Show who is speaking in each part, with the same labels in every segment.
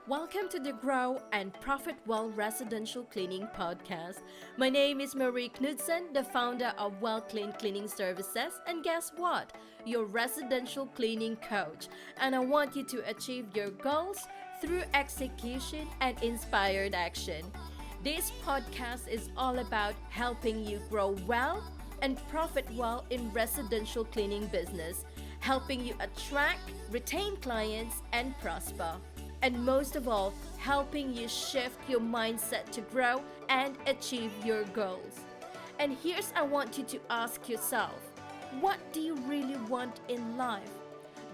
Speaker 1: Welcome to the Grow and Profit Well Residential Cleaning Podcast. My name is Marie Knudsen, the founder of Well Clean Cleaning Services, and guess what? Your residential cleaning coach. And I want you to achieve your goals through execution and inspired action. This podcast is all about helping you grow well and profit well in residential cleaning business, helping you attract, retain clients, and prosper. And most of all, helping you shift your mindset to grow and achieve your goals. And here's I want you to ask yourself, what do you really want in life?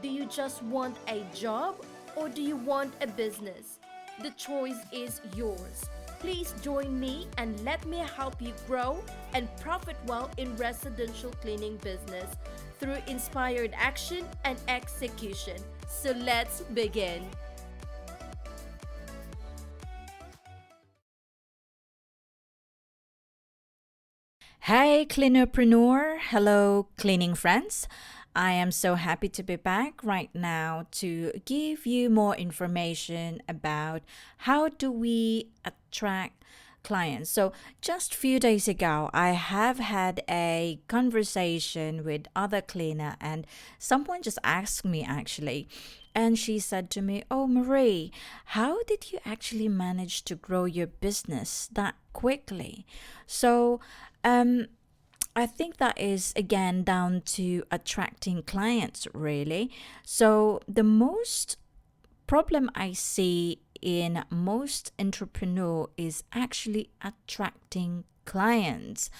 Speaker 1: Do you just want a job or do you want a business? The choice is yours. Please join me and let me help you grow and profit well in residential cleaning business through inspired action and execution. So let's begin.
Speaker 2: Hey, cleanerpreneur. Hello, cleaning friends. I am so happy to be back right now to give you more information about how do we attract clients. So just a few days ago, I have had a conversation with other cleaner and someone just asked me actually, and she said to me, "Oh, Marie, how did you actually manage to grow your business that quickly?" So, um, I think that is again down to attracting clients, really. So, the most problem I see in most entrepreneur is actually attracting clients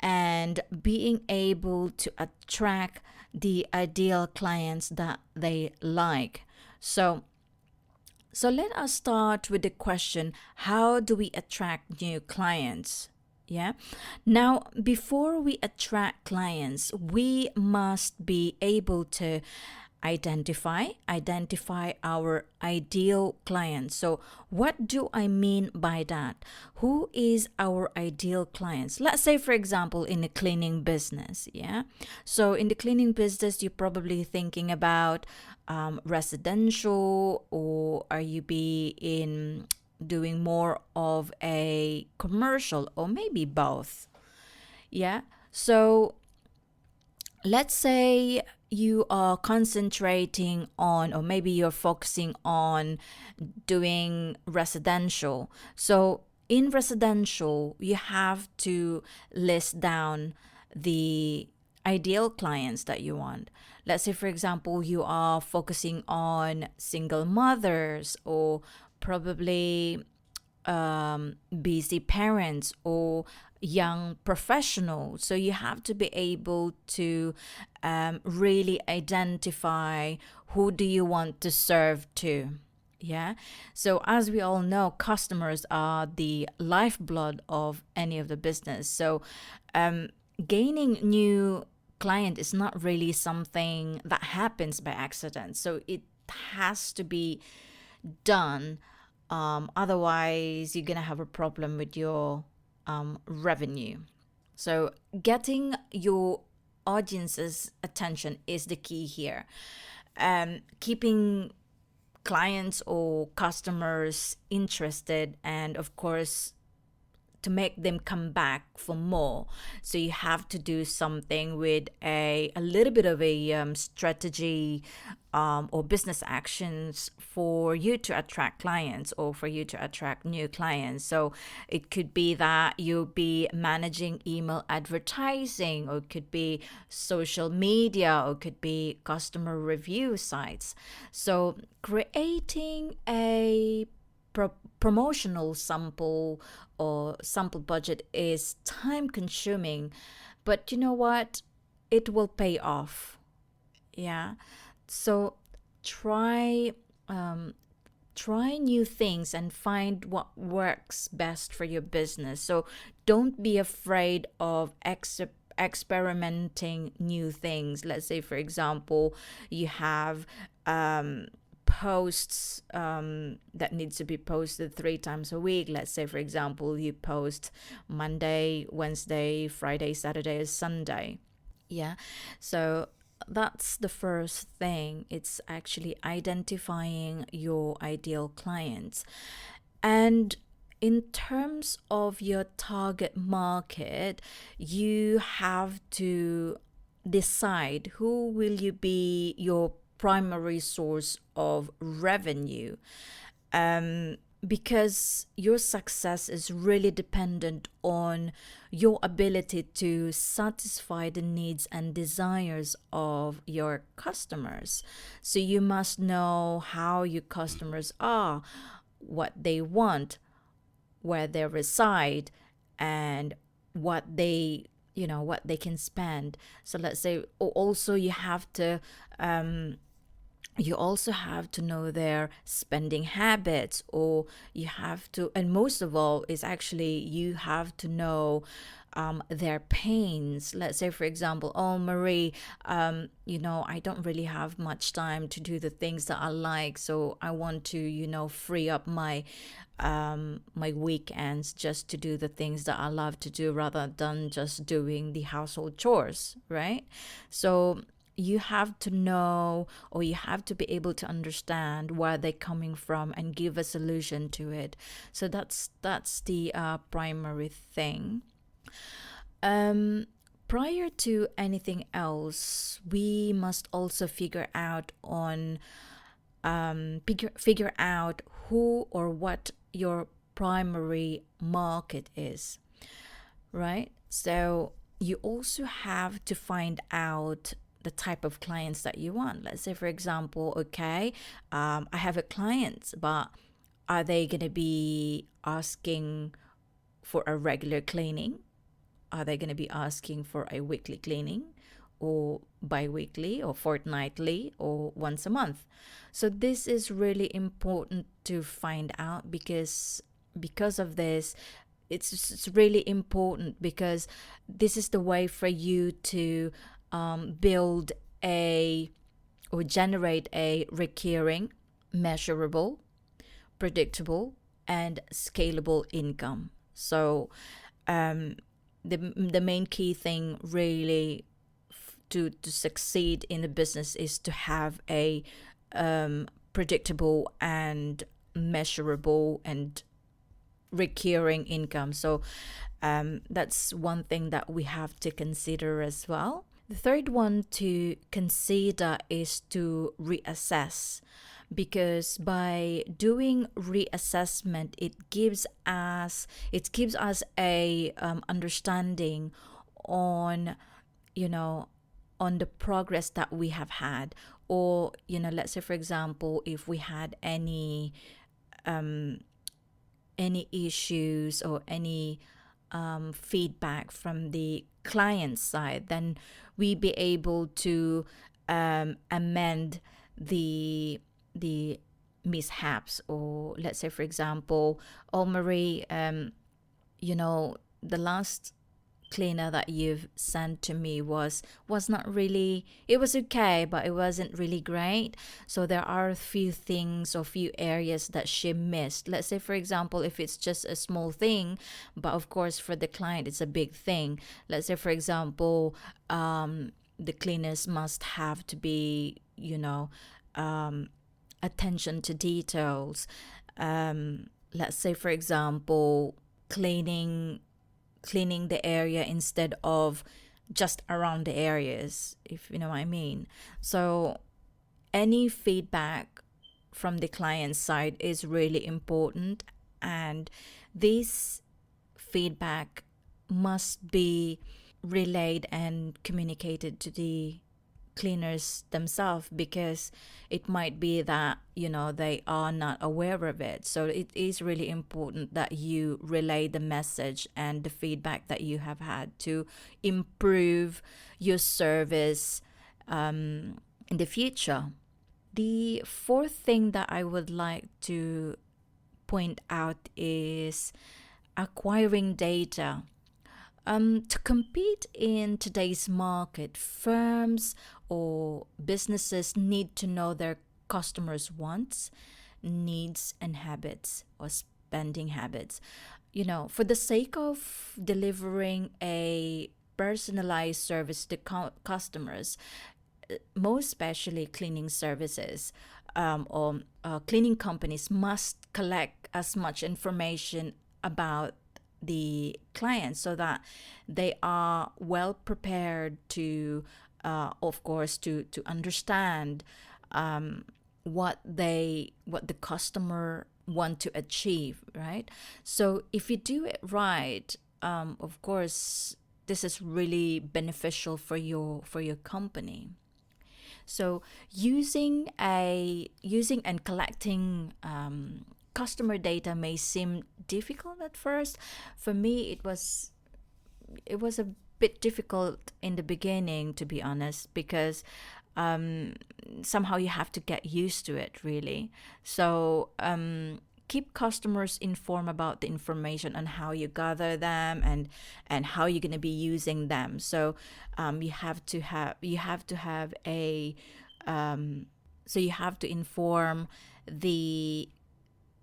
Speaker 2: and being able to attract the ideal clients that they like. So let us start with the question, how do we attract new clients? Yeah. Now, before we attract clients, we must be able to identify our ideal client. So what do I mean by that? Who is our ideal clients? Let's say, for example, in the cleaning business. Yeah. So in the cleaning business, you're probably thinking about residential, or are you be in doing more of a commercial, or maybe both? Yeah. So let's say you are concentrating on, or maybe you're focusing on doing residential. So in residential, you have to list down the ideal clients that you want. Let's say, for example, you are focusing on single mothers, or probably busy parents, or young professionals. So you have to be able to really identify who do you want to serve to. Yeah. So as we all know, customers are the lifeblood of any of the business. So gaining new client is not really something that happens by accident. So it has to be done. Otherwise, you're gonna have a problem with your revenue. So getting your audience's attention is the key here. Keeping clients or customers interested, and of course to make them come back for more. So you have to do something with a little bit of a strategy, or business actions for you to attract clients, or for you to attract new clients. So it could be that you'll be managing email advertising, or it could be social media, or it could be customer review sites. So creating a promotional sample or sample budget is time consuming, but you know what? It will pay off. Yeah. So try try new things and find what works best for your business. So don't be afraid of experimenting new things. Let's say, for example, you have posts that needs to be posted 3 times a week. Let's say, for example, you post Monday, Wednesday, Friday, Saturday, Sunday. Yeah. So that's the first thing. It's actually identifying your ideal clients. And in terms of your target market, you have to decide who will you be your primary source of revenue, because your success is really dependent on your ability to satisfy the needs and desires of your customers. So you must know how your customers are, what they want, where they reside, and what what they can spend. So let's say also you also have to know their spending habits, or you have to, and most of all is actually you have to know their pains. Let's say, for example, oh, Marie, I don't really have much time to do the things that I like, so I want to, free up my weekends just to do the things that I love to do rather than just doing the household chores, right? So you have to know, or you have to be able to understand where they're coming from and give a solution to it. So that's the primary thing. Prior to anything else, we must also figure out who or what your primary market is, right? So you also have to find out the type of clients that you want. Let's say, for example, okay, I have a client, but are they going to be asking for a regular cleaning? Are they going to be asking for a weekly cleaning, or bi-weekly, or fortnightly, or once a month? So this is really important to find out, because of this, it's really important, because this is the way for you to build or generate a recurring, measurable, predictable, and scalable income. So the main key thing really to succeed in the business is to have a predictable and measurable and recurring income. So that's one thing that we have to consider as well. The third one to consider is to reassess, because by doing reassessment, it gives us a understanding on on the progress that we have had, or let's say, for example, if we had any issues or any feedback from the client side, then we be able to amend the mishaps. Or let's say, for example, oh, Marie, the last cleaner that you've sent to me was not really, it was okay, but it wasn't really great. So there are a few things or few areas that she missed. Let's say, for example, if it's just a small thing, but of course for the client it's a big thing. Let's say, for example, the cleaners must have to be attention to details. Let's say, for example, cleaning the area instead of just around the areas, if you know what I mean. So any feedback from the client side is really important, and this feedback must be relayed and communicated to the cleaners themselves, because it might be that they are not aware of it. So it is really important that you relay the message and the feedback that you have had to improve your service in the future. The fourth thing that I would like to point out is acquiring data. To compete in today's market, firms or businesses need to know their customers' wants, needs, and habits, or spending habits. For the sake of delivering a personalized service to customers, most especially cleaning services or cleaning companies must collect as much information about the client so that they are well prepared to, of course, to understand what the customer want to achieve, right? So if you do it right, of course, this is really beneficial for your company. So using and collecting customer data may seem difficult at first. For me, it was a bit difficult in the beginning, to be honest, because somehow you have to get used to it, really. So keep customers informed about the information on how you gather them and how you're going to be using them. So you have to have a so you have to inform the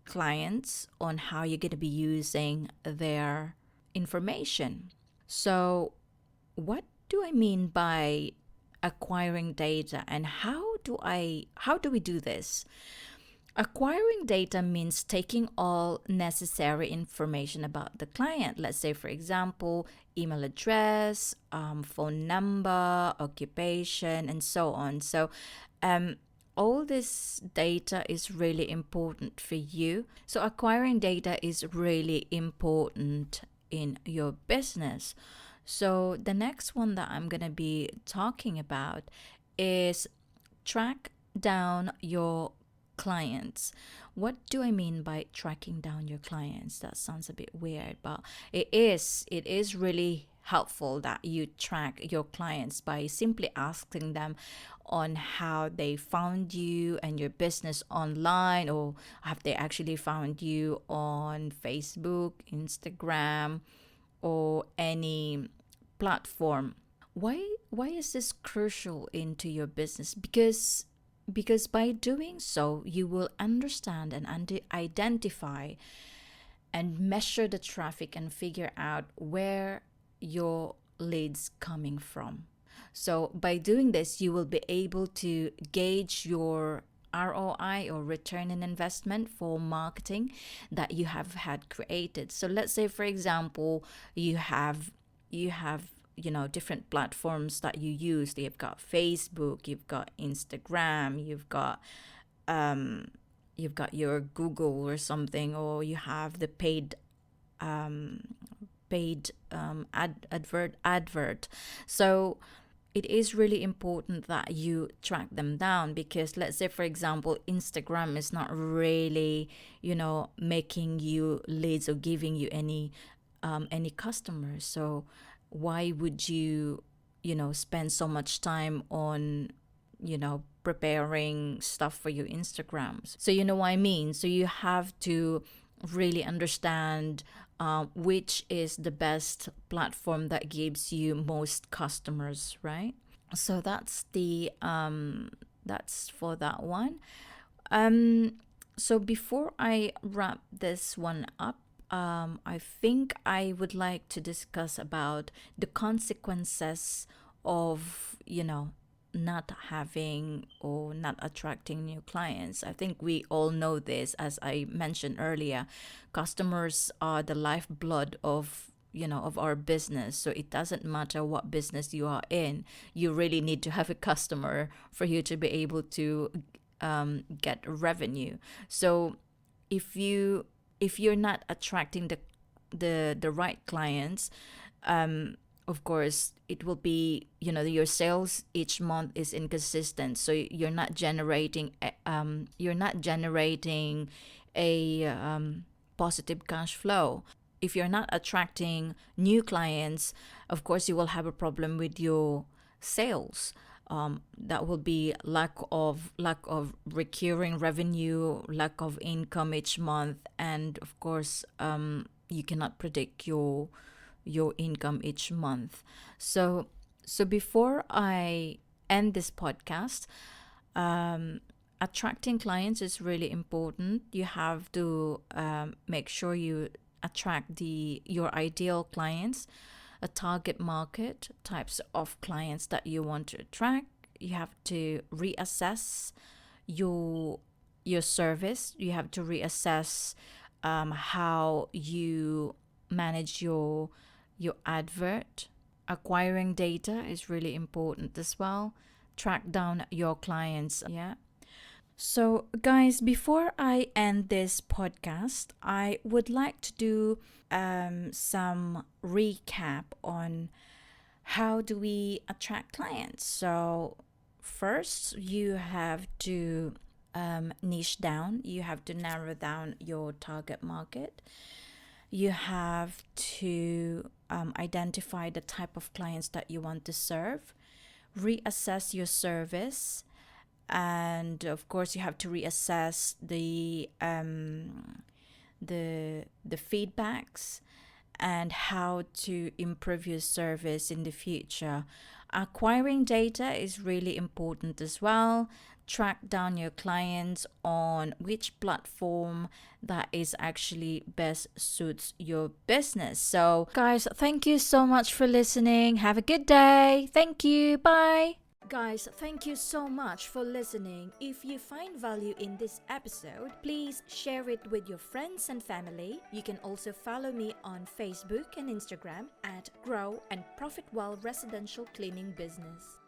Speaker 2: clients on how you're going to be using their information. So what do I mean by acquiring data, and how do we do this? Acquiring data means taking all necessary information about the client. Let's say, for example, email address, phone number, occupation, and so on. So all this data is really important for you. So acquiring data is really important in your business. So the next one that I'm going to be talking about is track down your clients. What do I mean by tracking down your clients? That sounds a bit weird, but it is really helpful that you track your clients by simply asking them on how they found you and your business online, or have they actually found you on Facebook, Instagram, or any platform. Why is this crucial into your business? Because by doing so, you will understand and identify and measure the traffic and figure out where your leads coming from. So by doing this, you will be able to gauge your ROI, or return on investment, for marketing that you have had created. So let's say, for example, you have different platforms that you use. You've got Facebook, you've got Instagram, you've got your Google or something, or you have the paid advert. So it is really important that you track them down, because let's say, for example, Instagram is not really making you leads or giving you any customers. So why would you spend so much time on preparing stuff for your Instagrams? So you know what I mean. So you have to really understand which is the best platform that gives you most customers, right? So that's for that one. So before I wrap this one up, I think I would like to discuss about the consequences of not having or not attracting new clients. I think we all know this. As I mentioned earlier, customers are the lifeblood of our business. So it doesn't matter what business you are in, you really need to have a customer for you to be able to get revenue. So if you're not attracting the right clients, of course it will be your sales each month is inconsistent, so you're not generating a positive cash flow. If you're not attracting new clients, of course you will have a problem with your sales. That will be lack of recurring revenue, lack of income each month, and of course you cannot predict your income each month. So before I end this podcast, attracting clients is really important. You have to make sure you attract your ideal clients, a target market, types of clients that you want to attract. you have to reassess your service. You have to reassess how you manage your advert. Acquiring data is really important as well. Track down your clients. Yeah. So, guys, before I end this podcast, I would like to do some recap on how do we attract clients. So, first, you have to niche down, you have to narrow down your target market. You have to identify the type of clients that you want to serve, reassess your service, and of course you have to reassess the feedbacks and how to improve your service in the future. Acquiring data is really important as well. Track down your clients on which platform that is actually best suits your business. So, guys, thank you so much for listening. Have a good day. Thank you. Bye.
Speaker 1: Guys, thank you so much for listening. If you find value in this episode, please share it with your friends and family. You can also follow me on Facebook and Instagram at Grow and Profit Well Residential Cleaning Business.